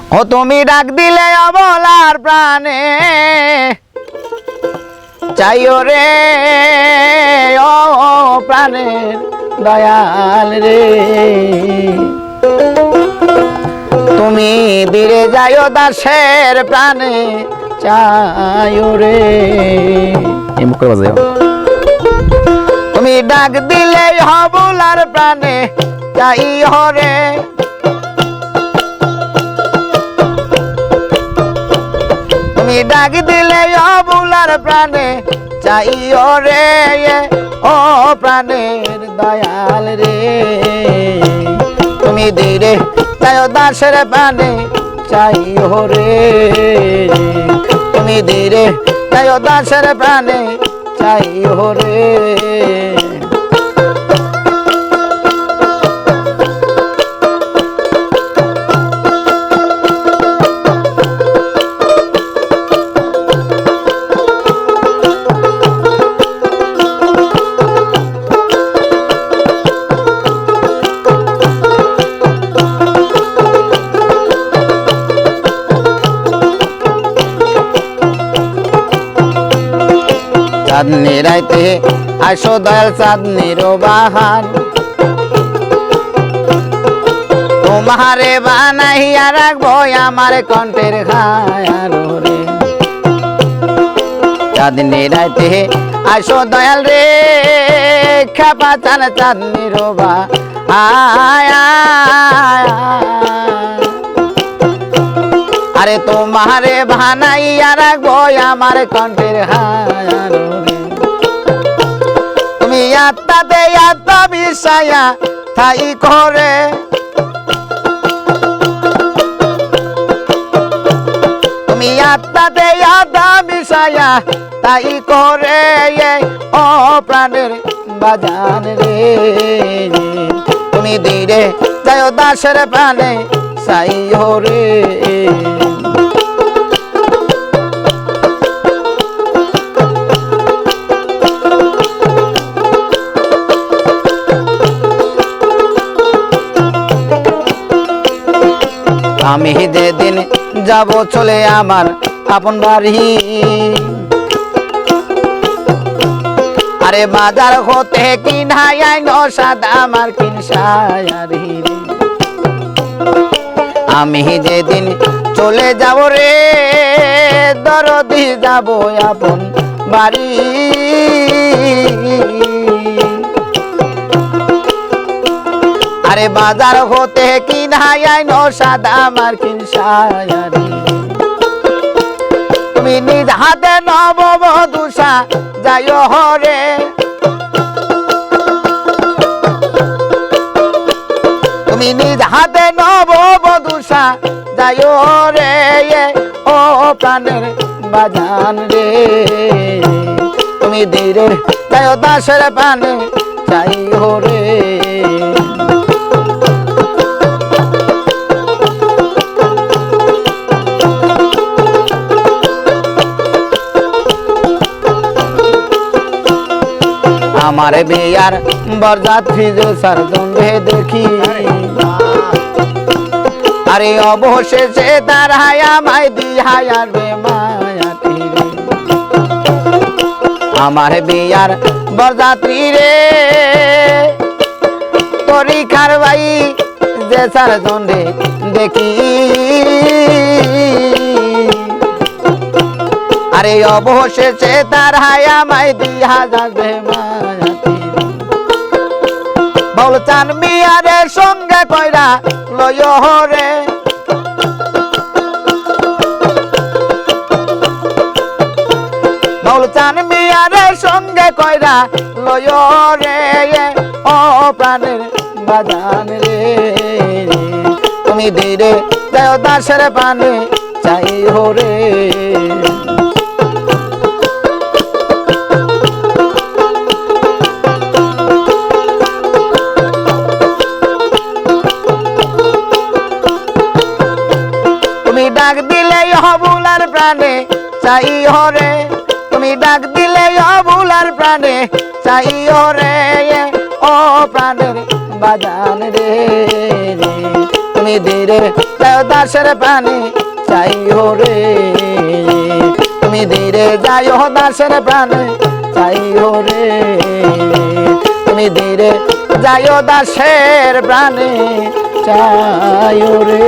ও তুমি ডাক দিলে অবলার প্রাণে চাইও রে ও প্রাণের দয়াল রে তুমি দিরে যাইও দাসের প্রাণে চাইও রে তুমি ডাক দিলে অবলার প্রাণে চাইও রে তুমি ডাক দিলে অবলার প্রাণে চাইও রে ও প্রাণের দয়াল রে তুমি ধীরে চাইও দাসের প্রাণে চাইও রে তুমি ধীরে চাইও দাসের প্রাণে চাইও রে চাঁদনি রাইতে আসো দয়াল চাঁদনির বাহার তোমারে বানাইয়া রাখবো আমার কণ্ঠের ঘায়ার রে চাঁদনি রাইতে আসো দয়াল রে খেপা চান চাঁদনির বাহার আরে তোমারে বানাইয়া রাখবো আমার কণ্ঠের হায়ার তুমি আত্মাতে আত্মা বিষয়া থাই করে তুমি আত্মাতে আত্মা বিষয়া তাই করে ও প্রাণের বাজান রে তুমি ধীরে যাও দাসের প্রাণে চাইও রে আমি যেদিন যাব চলে আমার আপন বাড়ি আরে বাজার হতে কিনাই আইনো সাদা আমার কিনসায়ারি আমি যেদিন চলে যাব রে দরদি যাব আপন বাড়ি আরে বাজার হতে কিনাই আইনো সাদা আমার কিনসায়ারি তুমি নিজ হাতে নববধূষা যাইও হরে তুমি নিজ হাতে নববধূষা যাইও রে ও প্রাণের বাজান রে তুমি ধীরে যাইও দাসের প্রাণে চাইও রে আমার বিয়ার বরযাত্রী জোসার জন্মে দেখি আরে অবশেষে তার হায়া মাই দিহায়ার রে মায়াটি রে আমার বিয়ার বরযাত্রী রে পরীক্ষার ভাই যে সার জন্মে দেখি আরে অবশেষে তার হায়া মাই দিহা যাবে মায়াতি বল চান মিয়ারে সঙ্গে কইরা লয় রে বল চান মিয়ারে সঙ্গে কইরা লয় রে ও প্রাণের বাজান রে তুমি ধীরে যাও দাসের পানে চাইও রে ডাক দিলে অবুলার প্রাণে চাইও রে তুমি ডাক দিলে অবুলার প্রাণে চাইও রে ও প্রাণের বাজান রে তুমি ধীরে যাও দাসের প্রাণে চাইও রে তুমি ধীরে যাইও দাসের প্রাণে চাইও রে তুমি ধীরে যাইও দাসের প্রাণে চাইও রে